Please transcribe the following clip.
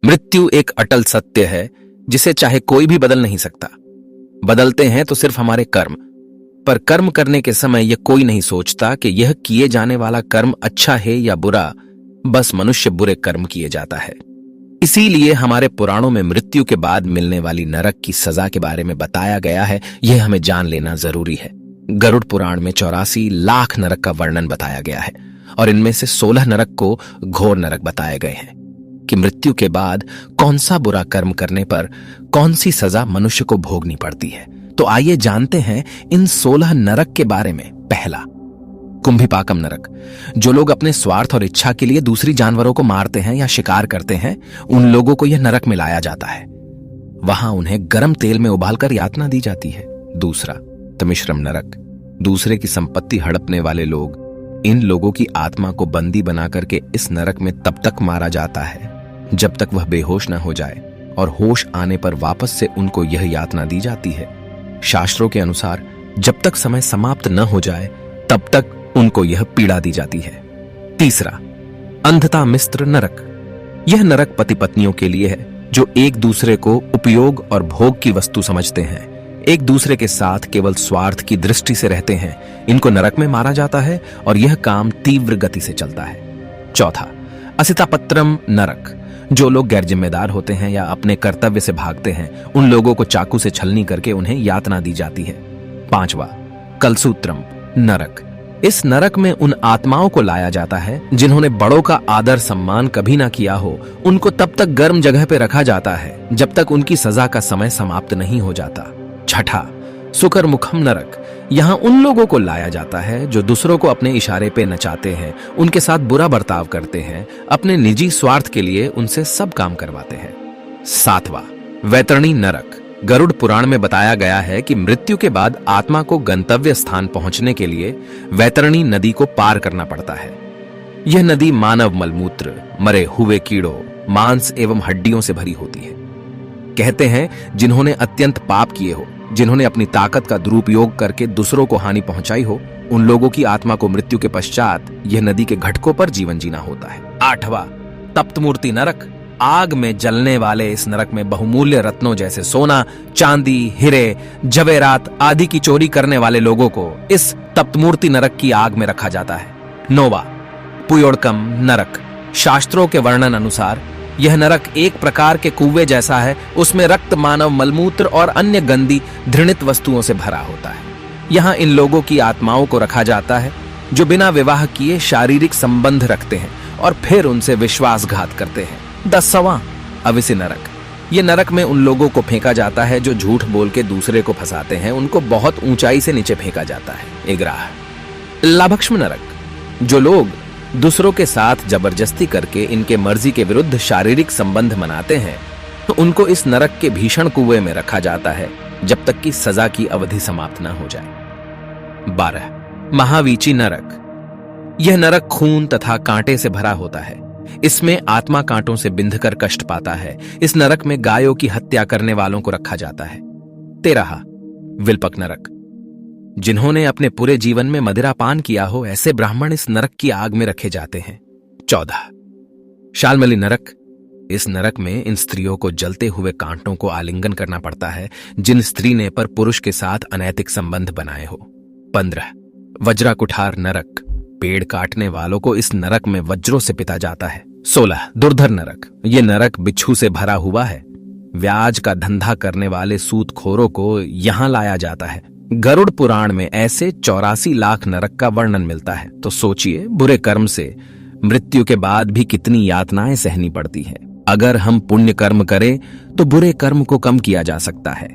मृत्यु एक अटल सत्य है जिसे चाहे कोई भी बदल नहीं सकता। बदलते हैं तो सिर्फ हमारे कर्म, पर कर्म करने के समय यह कोई नहीं सोचता कि यह किए जाने वाला कर्म अच्छा है या बुरा। बस मनुष्य बुरे कर्म किए जाता है। इसीलिए हमारे पुराणों में मृत्यु के बाद मिलने वाली नरक की सजा के बारे में बताया गया है। यह हमें जान लेना जरूरी है। गरुड़ पुराण में 84 लाख नरक का वर्णन बताया गया है और इनमें से 16 नरक को घोर नरक बताए गए हैं कि मृत्यु के बाद कौन सा बुरा कर्म करने पर कौन सी सजा मनुष्य को भोगनी पड़ती है। तो आइए जानते हैं इन 16 नरक के बारे में। पहला, कुंभीपाकम नरक। जो लोग अपने स्वार्थ और इच्छा के लिए दूसरी जानवरों को मारते हैं या शिकार करते हैं, उन लोगों को यह नरक में लाया जाता है। वहां उन्हें गर्म तेल में उबालकर यातना दी जाती है। दूसरा, तमिश्रम नरक। दूसरे की संपत्ति हड़पने वाले लोग, इन लोगों की आत्मा को बंदी बना करके इस नरक में तब तक मारा जाता है जब तक वह बेहोश न हो जाए, और होश आने पर वापस से उनको यह यातना दी जाती है। शास्त्रों के अनुसार जब तक समय समाप्त न हो जाए तब तक उनको यह पीड़ा दी जाती है। तीसरा, अंधता मिस्र नरक। यह नरक पति पत्नियों के लिए है जो एक दूसरे को उपयोग और भोग की वस्तु समझते हैं, एक दूसरे के साथ केवल स्वार्थ की दृष्टि से रहते हैं। इनको नरक में मारा जाता है और यह काम तीव्र गति से चलता है। चौथा, असितापत्रम नरक। जो लोग गैर जिम्मेदार होते हैं या अपने कर्तव्य से भागते हैं, उन लोगों को चाकू से छलनी करके उन्हें यातना दी जाती है। पांचवा, कलसूत्रम नरक। इस नरक में उन आत्माओं को लाया जाता है जिन्होंने बड़ों का आदर सम्मान कभी ना किया हो। उनको तब तक गर्म जगह पे रखा जाता है जब तक उनकी सजा का समय समाप्त नहीं हो जाता। छठा, सुकरमुखम नरक। यहां उन लोगों को लाया जाता है जो दूसरों को अपने इशारे पे नचाते हैं, उनके साथ बुरा बर्ताव करते हैं, अपने निजी स्वार्थ के लिए उनसे सब काम करवाते हैं। सातवां, वैतरणी नरक। गरुड़ पुराण में बताया गया है कि मृत्यु के बाद आत्मा को गंतव्य स्थान पहुंचने के लिए वैतरणी नदी को पार करना पड़ता है। यह नदी मानव मलमूत्र, मरे हुए कीड़ों, मांस एवं हड्डियों से भरी होती है। कहते हैं जिन्होंने अत्यंत पाप किए हो, जिन्होंने अपनी ताकत का दुरुपयोग करके दूसरों को हानि पहुंचाई हो, उन लोगों की आत्मा को मृत्यु के पश्चात यह नदी के घटकों पर जीवन जीना होता है। आठवां, तप्तमूर्ति नरक। आग में जलने वाले इस नरक में बहुमूल्य रत्नों जैसे सोना, चांदी, हीरे, जवेरात आदि की चोरी करने वाले लोगों को इस तप्तमूर्ति नरक की आग में रखा जाता है। नौवां, पुयोड़कम नरक। शास्त्रों के वर्णन अनुसार यह नरक एक प्रकार के कुएं जैसा है। उसमें रक्त, मानव मलमूत्र और अन्य गंदी घृणित वस्तुओं से भरा होता है। यहाँ इन लोगों की आत्माओं को रखा जाता है जो बिना विवाह किए शारीरिक संबंध रखते हैं और फिर उनसे विश्वासघात करते हैं। 10वां, अविसी नरक। ये नरक में उन लोगों को फेंका जाता है जो झूठ बोल के दूसरे को फंसाते हैं। उनको बहुत ऊंचाई से नीचे फेंका जाता है। 11, लाभक्ष्म नरक। जो लोग दूसरों के साथ जबरदस्ती करके इनके मर्जी के विरुद्ध शारीरिक संबंध मनाते हैं, तो उनको इस नरक के भीषण कुएं में रखा जाता है जब तक कि सजा की अवधि समाप्त न हो जाए। 12, महावीची नरक। यह नरक खून तथा कांटे से भरा होता है। इसमें आत्मा कांटों से बिंधकर कष्ट पाता है। इस नरक में गायों की हत्या करने वालों को रखा जाता है। 13, विल्पक नरक। जिन्होंने अपने पूरे जीवन में मदिरा पान किया हो, ऐसे ब्राह्मण इस नरक की आग में रखे जाते हैं। 14, शालमली नरक। इस नरक में इन स्त्रियों को जलते हुए कांटों को आलिंगन करना पड़ता है जिन स्त्री ने पर पुरुष के साथ अनैतिक संबंध बनाए हो। 15, वज्राकुठार नरक। पेड़ काटने वालों को इस नरक में वज्रों से पिटा जाता है। 16, दुर्धर नरक। ये नरक बिच्छू से भरा हुआ है। ब्याज का धंधा करने वाले सूदखोरों को यहां लाया जाता है। गरुड़ पुराण में ऐसे 84 लाख नरक का वर्णन मिलता है। तो सोचिए, बुरे कर्म से मृत्यु के बाद भी कितनी यातनाएं सहनी पड़ती हैं। अगर हम पुण्य कर्म करें तो बुरे कर्म को कम किया जा सकता है।